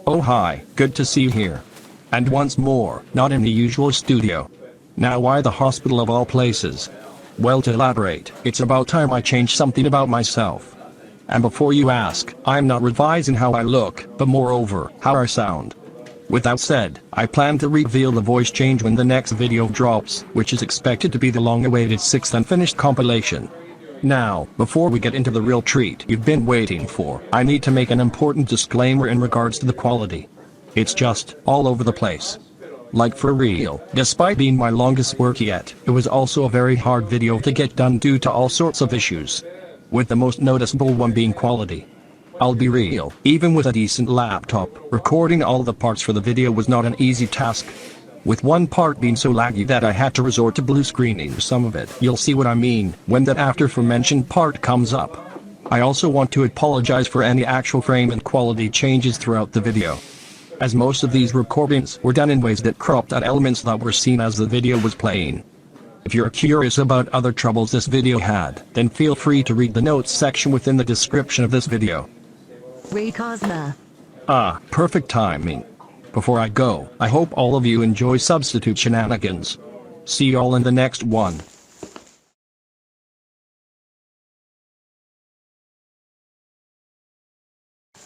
Oh hi, good to see you here. And once more, not in the usual studio. Now why the hospital of all places? Well, to elaborate, it's about time I changed something about myself. And before you ask, I'm not revising how I look, but moreover, how I sound. With that said, I plan to reveal the voice change when the next video drops, which is expected to be the long-awaited 6th and finished compilation. Now, before we get into the real treat you've been waiting for, I need to make an important disclaimer in regards to the quality. It's just all over the place. Like for real, despite being my longest work yet, it was also a very hard video to get done due to all sorts of issues. With the most noticeable one being quality. I'll be real, even with a decent laptop, recording all the parts for the video was not an easy task. With one part being so laggy that I had to resort to blue screening some of it. You'll see what I mean when that aforementioned part comes up. I also want to apologize for any actual frame and quality changes throughout the video, as most of these recordings were done in ways that cropped out elements that were seen as the video was playing. If you're curious about other troubles this video had, then feel free to read the notes section within the description of this video. Perfect timing. Before I go, I hope all of you enjoy Substitute Shenanigans. See y'all in the next one.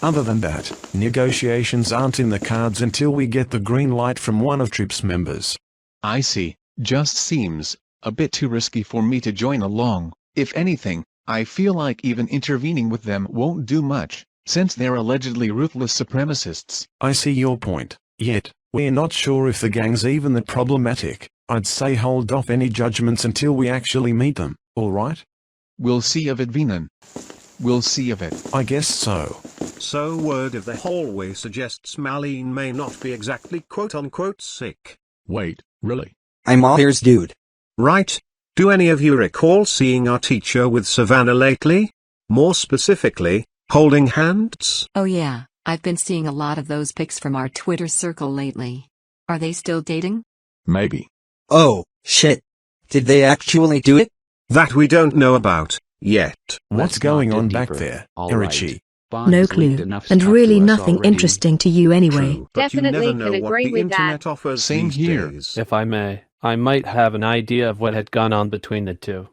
Other than that, negotiations aren't in the cards until we get the green light from one of Trip's members. I see, just seems a bit too risky for me to join along. If anything, I feel like even intervening with them won't do much, since they're allegedly ruthless supremacists. I see your point, yet, we're not sure if the gang's even that problematic. I'd say hold off any judgments until we actually meet them, alright? We'll see of it, Venan. We'll see of it. I guess so. So word of the hallway suggests Malene may not be exactly quote-unquote sick. Wait, really? I'm all ears, dude. Right. Do any of you recall seeing our teacher with Savannah lately? More specifically, holding hands? Oh yeah, I've been seeing a lot of those pics from our Twitter circle lately. Are they still dating? Maybe. Oh, shit. Did they actually do it? That we don't know about, yet. What's going on back there, Erichi? No clue, and really nothing interesting to you anyway. True, but Definitely you never know can what agree the with internet that. offers Same these here. days. If I may, I might have an idea of what had gone on between the two.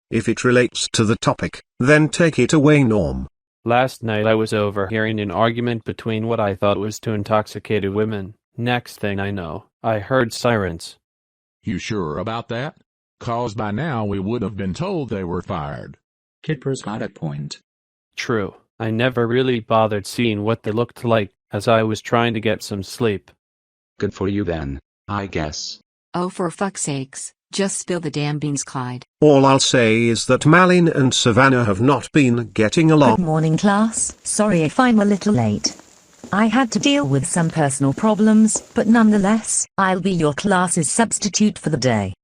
If it relates to the topic, then take it away, Norm. Last night I was overhearing an argument between what I thought was two intoxicated women. Next thing I know, I heard sirens. You sure about that? 'Cause by now we would have been told they were fired. Kipper's got a point. True, I never really bothered seeing what they looked like, as I was trying to get some sleep. Good for you then, I guess. Oh, for fuck's sakes, just spill the damn beans, Clyde. All I'll say is that Malene and Savannah have not been getting along. Good morning, class. Sorry if I'm a little late. I had to deal with some personal problems, but nonetheless, I'll be your class's substitute for the day.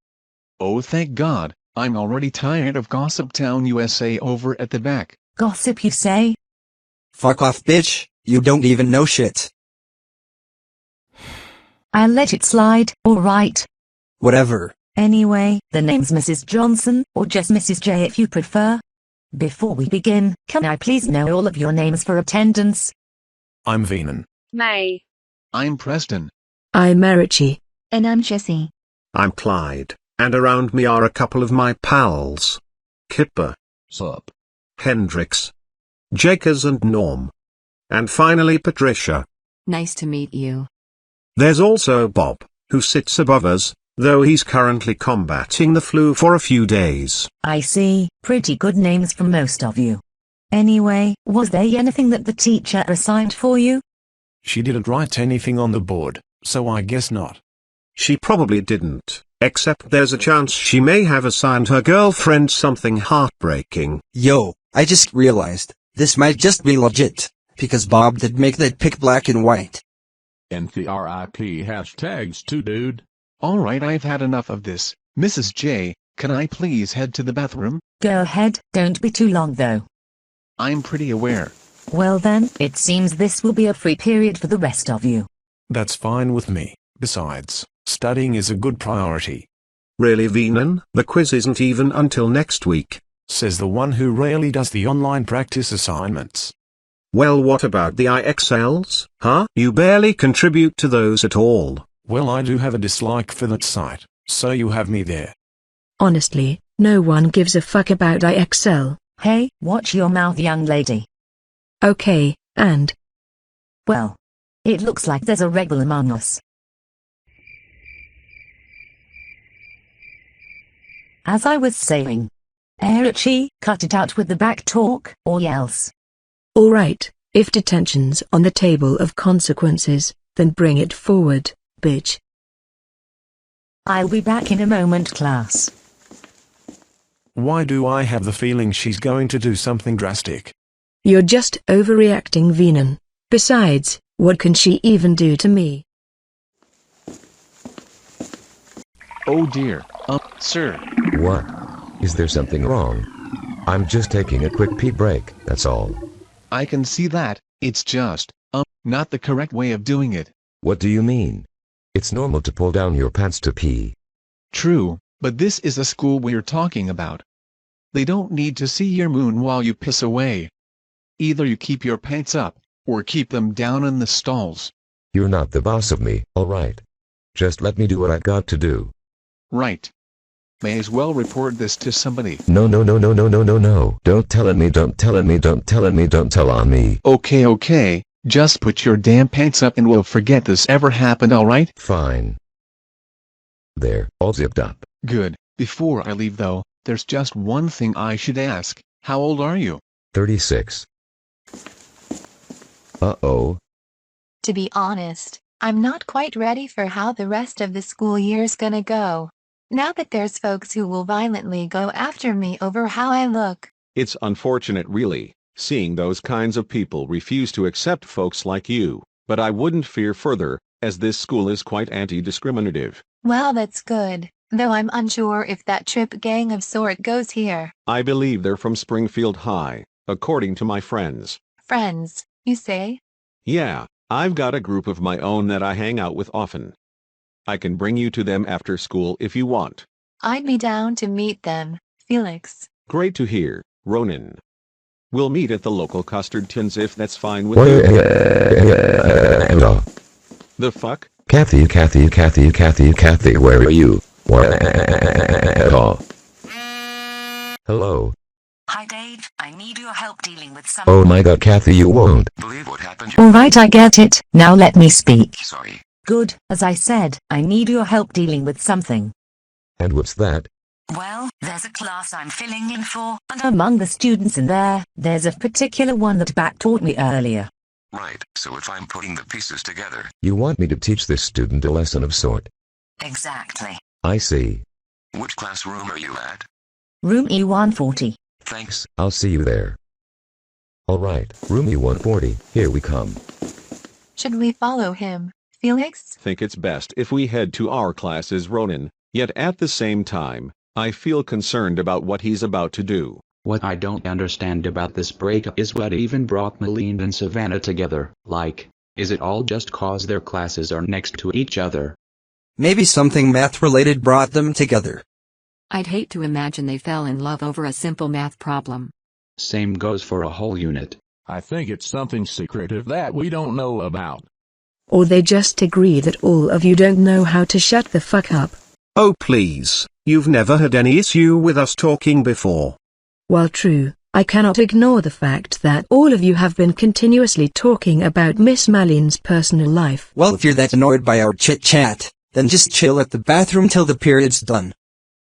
Oh thank God, I'm already tired of Gossip Town USA over at the back. Gossip, you say? Fuck off, bitch. You don't even know shit. I'll let it slide, alright. Whatever. Anyway, the name's Mrs. Johnson, or just Mrs. J if you prefer. Before we begin, can I please know all of your names for attendance? I'm Venan. May. I'm Preston. I'm Erichi. And I'm Jessie. I'm Clyde, and around me are a couple of my pals. Kipper. Sup? Hendrix. Jakers and Norm. And finally Patricia. Nice to meet you. There's also Bob, who sits above us, though he's currently combating the flu for a few days. I see, pretty good names from most of you. Anyway, was there anything that the teacher assigned for you? She didn't write anything on the board, so I guess not. She probably didn't, except there's a chance she may have assigned her girlfriend something heartbreaking. Yo, I just realized, this might just be legit, because Bob did make that pic black and white. And the RIP hashtags too, dude. Alright, I've had enough of this. Mrs. J, can I please head to the bathroom? Go ahead, don't be too long though. I'm pretty aware. Well then, it seems this will be a free period for the rest of you. That's fine with me. Besides, studying is a good priority. Really, Venan? The quiz isn't even until next week. Says the one who rarely does the online practice assignments. Well, what about the IXLs, huh? You barely contribute to those at all. Well, I do have a dislike for that site, so you have me there. Honestly, no one gives a fuck about IXL. Hey, watch your mouth, young lady. Okay, and? Well, it looks like there's a rebel among us. As I was saying, Erichi, cut it out with the back talk, or else. Alright, if detention's on the table of consequences, then bring it forward, bitch. I'll be back in a moment, class. Why do I have the feeling she's going to do something drastic? You're just overreacting, Venan. Besides, what can she even do to me? Oh dear, sir. What? Is there something wrong? I'm just taking a quick pee break, that's all. I can see that, it's just, not the correct way of doing it. What do you mean? It's normal to pull down your pants to pee. True, but this is a school we're talking about. They don't need to see your moon while you piss away. Either you keep your pants up, or keep them down in the stalls. You're not the boss of me, alright? Just let me do what I got to do. Right. May as well report this to somebody. No. Don't tell on me, don't tell on me. Okay. Just put your damn pants up and we'll forget this ever happened, alright? Fine. There, all zipped up. Good. Before I leave though, there's just one thing I should ask. How old are you? 36. Uh-oh. To be honest, I'm not quite ready for how the rest of the school year's gonna go. Now that there's folks who will violently go after me over how I look. It's unfortunate really, seeing those kinds of people refuse to accept folks like you, but I wouldn't fear further, as this school is quite anti-discriminative. Well, that's good, though I'm unsure if that trip gang of sort goes here. I believe they're from Springfield High, according to my friends. Friends, you say? Yeah, I've got a group of my own that I hang out with often. I can bring you to them after school if you want. I'd be down to meet them, Felix. Great to hear, Ronan. We'll meet at the local custard tins if that's fine with you. The fuck? Kathy, where are you? Hello. Hi Dave, I need your help dealing with some— Oh my god, Kathy, you won't believe what happened. Alright, I get it, now let me speak. Sorry. Good, as I said, I need your help dealing with something. And what's that? Well, there's a class I'm filling in for, and among the students in there, there's a particular one that back-taught me earlier. Right, so if I'm putting the pieces together, you want me to teach this student a lesson of sort. Exactly. I see. Which classroom are you at? Room E140. Thanks, I'll see you there. Alright, room E140, here we come. Should we follow him, Felix? Think it's best if we head to our classes, Ronan, yet at the same time, I feel concerned about what he's about to do. What I don't understand about this breakup is what even brought Melinda and Savannah together. Like, is it all just cause their classes are next to each other? Maybe something math-related brought them together. I'd hate to imagine they fell in love over a simple math problem. Same goes for a whole unit. I think it's something secretive that we don't know about. Or they just agree that all of you don't know how to shut the fuck up. Oh please, you've never had any issue with us talking before. While true, I cannot ignore the fact that all of you have been continuously talking about Miss Maline's personal life. Well, if you're that annoyed by our chit-chat, then just chill at the bathroom till the period's done.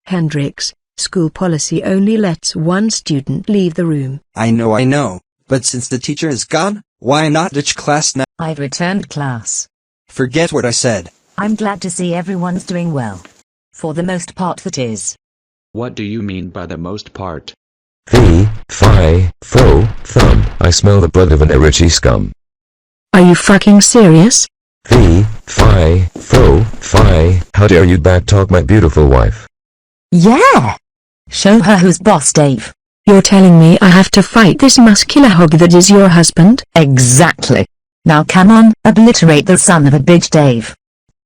Hendrix, school policy only lets one student leave the room. I know, but since the teacher is gone, why not ditch class now? I've returned class. Forget what I said. I'm glad to see everyone's doing well. For the most part, that is. What do you mean by the most part? Fee, fi, fo, thumb, I smell the blood of an Erichi scum. Are you fucking serious? Fee, fi, fo, fi, how dare you backtalk my beautiful wife? Yeah! Show her who's boss, Dave. You're telling me I have to fight this muscular hog that is your husband? Exactly. Now come on, obliterate the son of a bitch, Dave.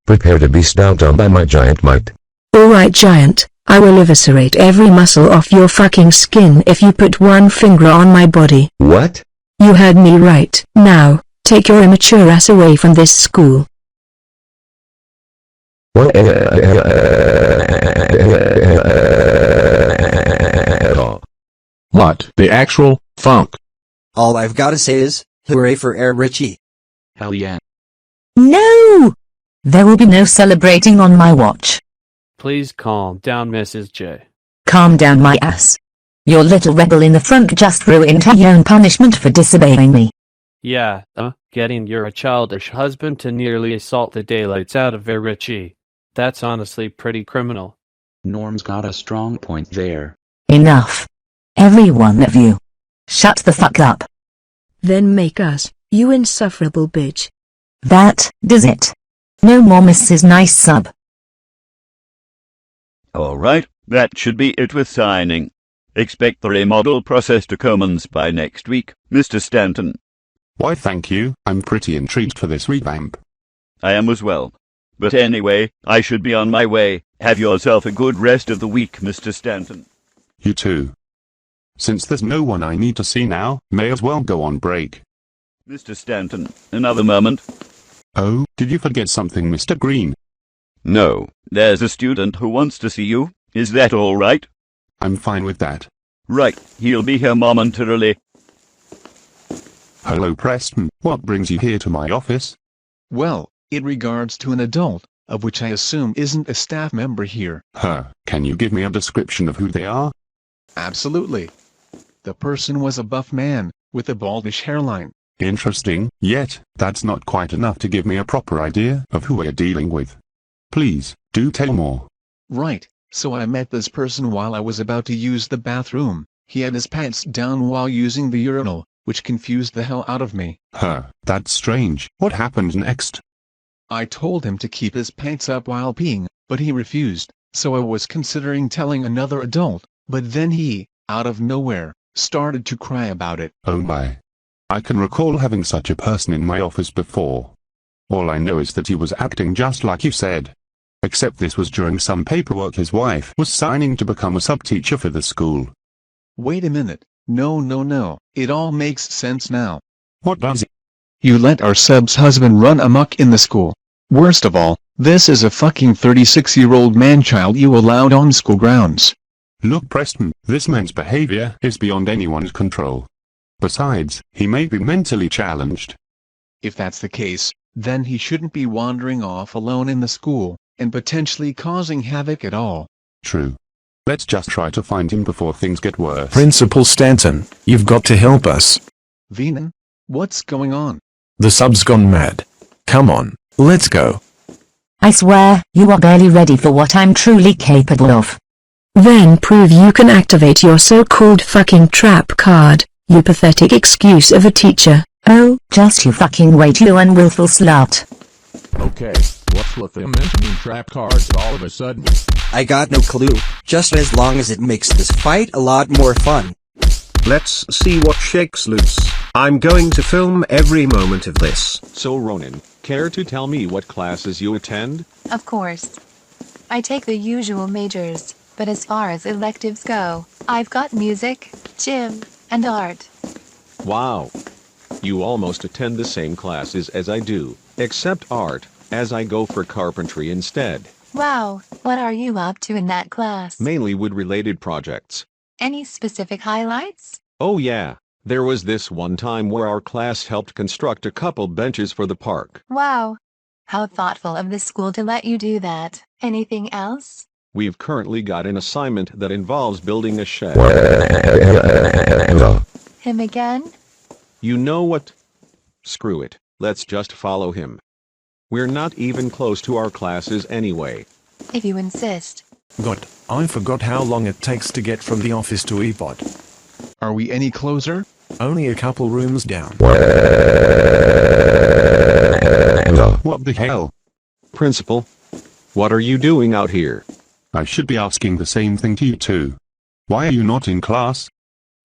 Prepare to be stomped on by my giant might. Alright, giant. I will eviscerate every muscle off your fucking skin if you put one finger on my body. What? You heard me right. Now, take your immature ass away from this school. What? The actual funk? All I've gotta say is, hooray for Erichi. Hell yeah. No! There will be no celebrating on my watch. Please calm down, Mrs. J. Calm down my ass. Your little rebel in the front just ruined her own punishment for disobeying me. Yeah, getting your childish husband to nearly assault the daylights out of Erichi. That's honestly pretty criminal. Norm's got a strong point there. Enough. Every one of you. Shut the fuck up. Then make us, you insufferable bitch. That does it. No more Mrs. Nice Sub. Alright, that should be it with signing. Expect the remodel process to commence by next week, Mr. Stanton. Why thank you, I'm pretty intrigued for this revamp. I am as well. But anyway, I should be on my way. Have yourself a good rest of the week, Mr. Stanton. You too. Since there's no one I need to see now, may as well go on break. Mr. Stanton, another moment. Oh, did you forget something, Mr. Green? No, there's a student who wants to see you. Is that all right? I'm fine with that. Right, he'll be here momentarily. Hello, Preston. What brings you here to my office? Well, it regards to an adult, of which I assume isn't a staff member here. Can you give me a description of who they are? Absolutely. The person was a buff man, with a baldish hairline. Interesting, yet, that's not quite enough to give me a proper idea of who we're dealing with. Please, do tell more. Right, so I met this person while I was about to use the bathroom. He had his pants down while using the urinal, which confused the hell out of me. That's strange. What happened next? I told him to keep his pants up while peeing, but he refused, so I was considering telling another adult, but then he, out of nowhere, started to cry about it. Oh my. I can recall having such a person in my office before. All I know is that he was acting just like you said. Except this was during some paperwork his wife was signing to become a sub-teacher for the school. Wait a minute. No. It all makes sense now. What does it? You let our sub's husband run amok in the school. Worst of all, this is a fucking 36-year-old man-child you allowed on school grounds. Look, Preston, this man's behavior is beyond anyone's control. Besides, he may be mentally challenged. If that's the case, then he shouldn't be wandering off alone in the school, and potentially causing havoc at all. True. Let's just try to find him before things get worse. Principal Stanton, you've got to help us. Venan, what's going on? The sub's gone mad. Come on, let's go. I swear, you are barely ready for what I'm truly capable of. Then prove you can activate your so-called fucking trap card, you pathetic excuse of a teacher. Oh, just you fucking wait, you unwillful slut. Okay, what's with them mentioning trap cards all of a sudden? I got no clue, just as long as it makes this fight a lot more fun. Let's see what shakes loose. I'm going to film every moment of this. So Ronan, care to tell me what classes you attend? Of course. I take the usual majors, but as far as electives go, I've got music, gym, and art. Wow. You almost attend the same classes as I do, except art, as I go for carpentry instead. Wow, what are you up to in that class? Mainly wood-related projects. Any specific highlights? Oh yeah, there was this one time where our class helped construct a couple benches for the park. Wow. How thoughtful of the school to let you do that. Anything else? We've currently got an assignment that involves building a shed. Him again? You know what? Screw it, let's just follow him. We're not even close to our classes anyway. If you insist. God, I forgot how long it takes to get from the office to EVOD. Are we any closer? Only a couple rooms down. What the hell? Principal, what are you doing out here? I should be asking the same thing to you too. Why are you not in class?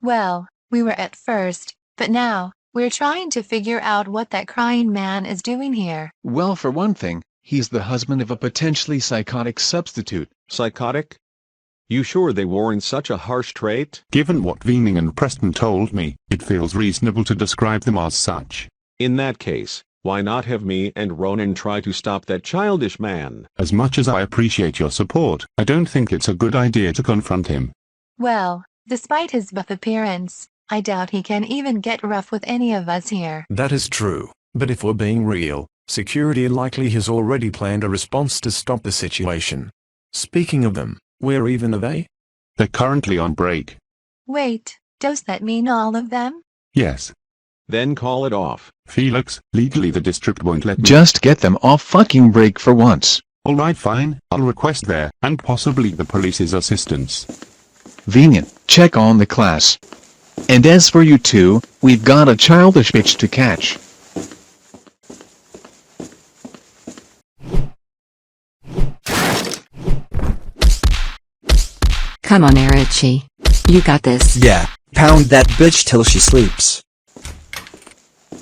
Well, we were at first, but now, we're trying to figure out what that crying man is doing here. Well, for one thing, he's the husband of a potentially psychotic substitute. Psychotic? You sure they weren't such a harsh trait? Given what Venan and Preston told me, it feels reasonable to describe them as such. In that case, why not have me and Ronan try to stop that childish man? As much as I appreciate your support, I don't think it's a good idea to confront him. Well, despite his buff appearance, I doubt he can even get rough with any of us here. That is true, but if we're being real, security likely has already planned a response to stop the situation. Speaking of them, where even are they? They're currently on break. Wait, does that mean all of them? Yes. Then call it off. Felix, legally the district won't let me. Just get them off fucking break for once. Alright, fine, I'll request their, and possibly the police's assistance. Venan, check on the class. And as for you two, we've got a childish bitch to catch. Come on, Erichi. You got this. Yeah, pound that bitch till she sleeps.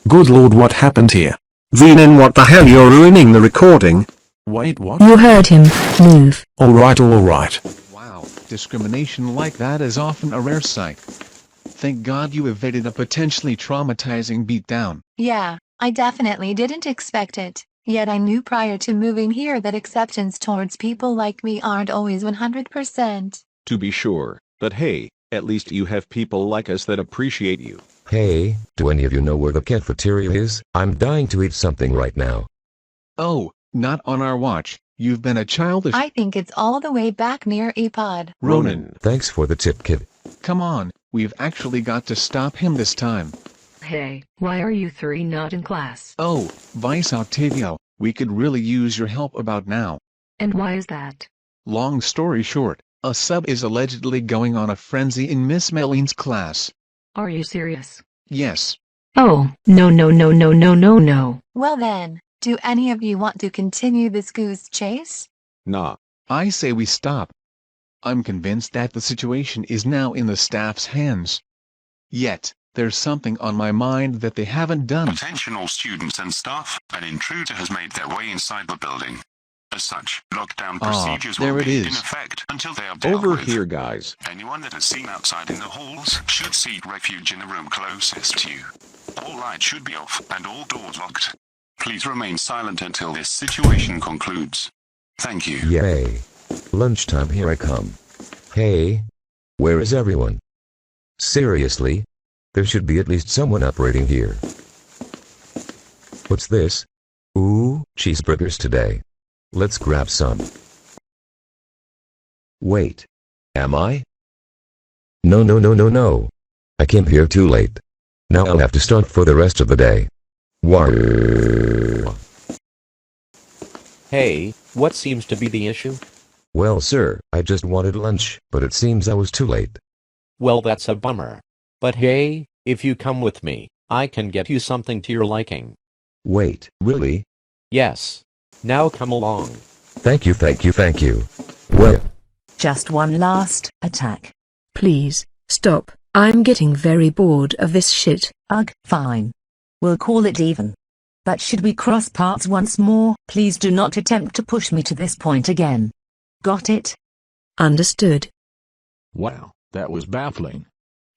Good lord, what happened here? Venan, what the hell, you're ruining the recording. Wait, what? You heard him. Move. Alright. Wow, discrimination like that is often a rare sight. Thank God you evaded a potentially traumatizing beatdown. Yeah, I definitely didn't expect it. Yet I knew prior to moving here that acceptance towards people like me aren't always 100%. To be sure, but hey, at least you have people like us that appreciate you. Hey, do any of you know where the cafeteria is? I'm dying to eat something right now. Oh, not on our watch. You've been a childish— I think it's all the way back near Epod. Ronan. Thanks for the tip, kid. Come on, we've actually got to stop him this time. Hey, why are you three not in class? Oh, Vice Octavio, we could really use your help about now. And why is that? Long story short, a sub is allegedly going on a frenzy in Miss Maline's class. Are you serious? Yes. Oh, no. Well then, do any of you want to continue this goose chase? Nah. I say we stop. I'm convinced that the situation is now in the staff's hands. Yet, there's something on my mind that they haven't done. Attention all students and staff, an intruder has made their way inside the building. As such, lockdown procedures will be in effect until they are dealt Over with. here, guys. Anyone that is seen outside in the halls should seek refuge in the room closest to you. All lights should be off and all doors locked. Please remain silent until this situation concludes. Thank you. Yay. Lunchtime, here I come. Hey, where is everyone? Seriously? There should be at least someone operating here. What's this? Ooh, cheeseburgers today. Let's grab some. Wait. Am I? No. I came here too late. Now I'll have to start for the rest of the day. War. Hey, what seems to be the issue? Well, sir, I just wanted lunch, but it seems I was too late. Well, that's a bummer. But hey, if you come with me, I can get you something to your liking. Wait, really? Yes. Now come along. Thank you. Well, just one last attack. Please, stop. I'm getting very bored of this shit. Ugh, fine. We'll call it even. But should we cross paths once more, please do not attempt to push me to this point again. Got it? Understood. Wow, that was baffling.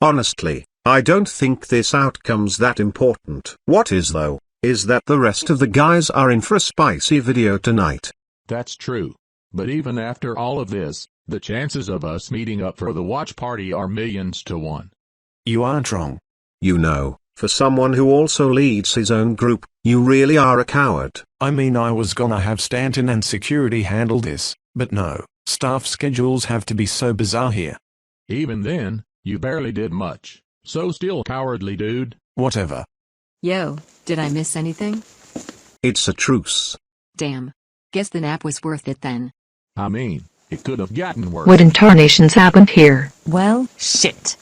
Honestly, I don't think this outcome's that important. What is though, is that the rest of the guys are in for a spicy video tonight. That's true. But even after all of this, the chances of us meeting up for the watch party are millions to one. You aren't wrong. You know, for someone who also leads his own group, you really are a coward. I mean, I was gonna have Stanton and security handle this, but no, staff schedules have to be so bizarre here. Even then, you barely did much. So still cowardly, dude. Whatever. Yo, did I miss anything? It's a truce. Damn. Guess the nap was worth it then. I mean, it could have gotten worse. What in tarnations happened here? Well, shit.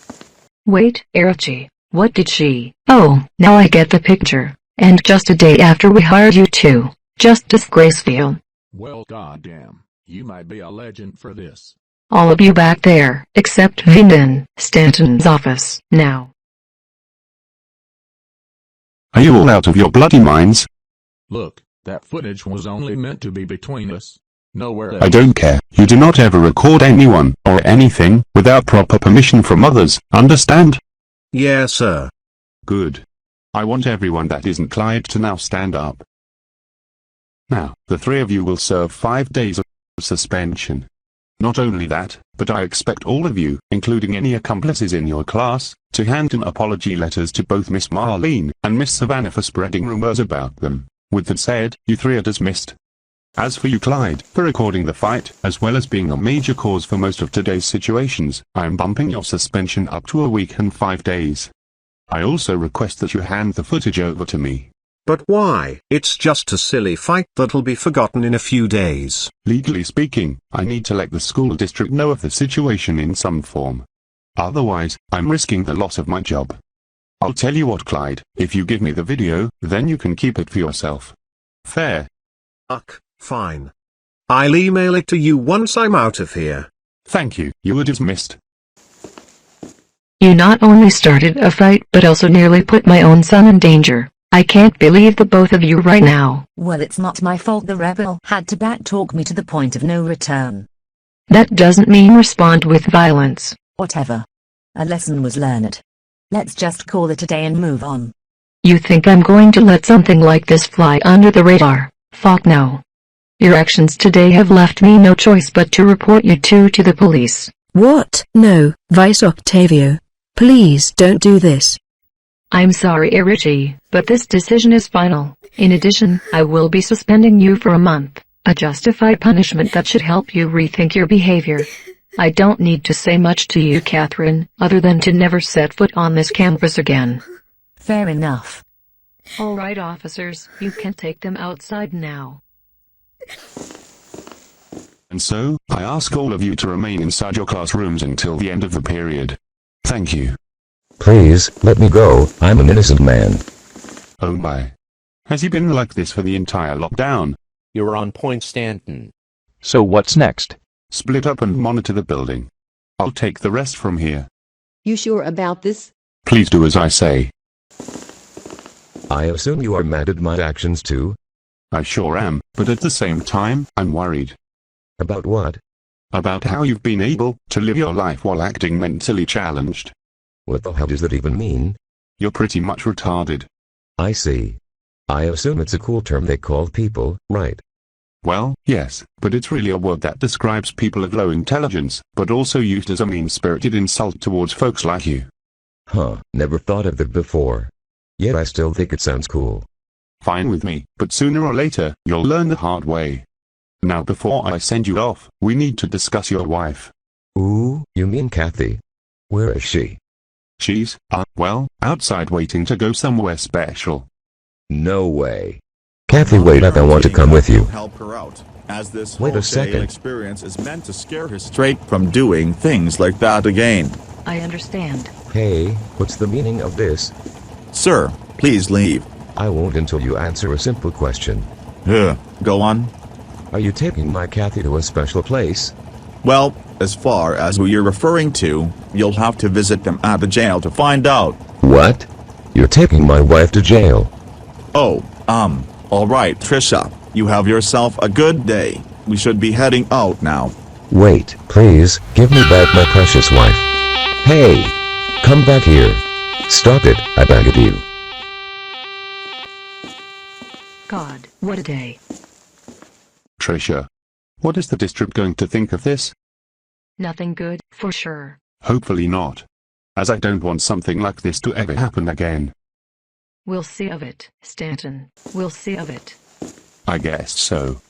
Wait, Erichi, what did she? Oh, now I get the picture. And just a day after we hired you two. Just disgraceful. Well, goddamn, you might be a legend for this. All of you back there, except Venan, Stanton's office, now. Are you all out of your bloody minds? Look, that footage was only meant to be between us. nowhere. I don't care. You do not ever record anyone, or anything, without proper permission from others, understand? Yes, sir. Good. I want everyone that isn't Clyde to now stand up. Now, the three of you will serve 5 days of suspension. Not only that, but I expect all of you, including any accomplices in your class, to hand in apology letters to both Miss Marlene and Miss Savannah for spreading rumors about them. With that said, you three are dismissed. As for you, Clyde, for recording the fight, as well as being a major cause for most of today's situations, I am bumping your suspension up to a week and 5 days. I also request that you hand the footage over to me. But why? It's just a silly fight that'll be forgotten in a few days. Legally speaking, I need to let the school district know of the situation in some form. Otherwise, I'm risking the loss of my job. I'll tell you what, Clyde, if you give me the video, then you can keep it for yourself. Fair? Fine. I'll email it to you once I'm out of here. Thank you. You are dismissed. You not only started a fight but also nearly put my own son in danger. I can't believe the both of you right now. Well, it's not my fault the rebel had to backtalk me to the point of no return. That doesn't mean respond with violence. Whatever. A lesson was learned. Let's just call it a day and move on. You think I'm going to let something like this fly under the radar? Fuck no. Your actions today have left me no choice but to report you two to the police. What? No, Vice Octavio. Please don't do this. I'm sorry, Erichi, but this decision is final. In addition, I will be suspending you for a month, a justified punishment that should help you rethink your behavior. I don't need to say much to you, Catherine, other than to never set foot on this campus again. Fair enough. All right, officers, you can take them outside now. And so, I ask all of you to remain inside your classrooms until the end of the period. Thank you. Please, let me go, I'm an innocent man. Oh my. Has he been like this for the entire lockdown? You're on point, Stanton. So what's next? Split up and monitor the building. I'll take the rest from here. You sure about this? Please do as I say. I assume you are mad at my actions too? I sure am, but at the same time, I'm worried. About what? About how you've been able to live your life while acting mentally challenged. What the hell does that even mean? You're pretty much retarded. I see. I assume it's a cool term they call people, right? Well, yes, but it's really a word that describes people of low intelligence, but also used as a mean-spirited insult towards folks like you. Huh, never thought of it before. Yet I still think it sounds cool. Fine with me, but sooner or later, you'll learn the hard way. Now before I send you off, we need to discuss your wife. Ooh, you mean Kathy? Where is she? She's, well, outside waiting to go somewhere special. No way. Kathy, wait up, I want to come with you. Help her out, as this Wait a whole second. experience is meant to scare her straight from doing things like that again. I understand. Hey, what's the meaning of this? Sir, please leave. I won't until you answer a simple question. Go on. Are you taking my Kathy to a special place? Well, as far as who you're referring to, you'll have to visit them at the jail to find out. What? You're taking my wife to jail? Oh, alright Trisha, you have yourself a good day. We should be heading out now. Wait, please, give me back my precious wife. Hey! Come back here. Stop it, I beg of you. God, what a day. Trisha. What is the district going to think of this? Nothing good, for sure. Hopefully not. As I don't want something like this to ever happen again. We'll see of it, Stanton. We'll see of it. I guess so.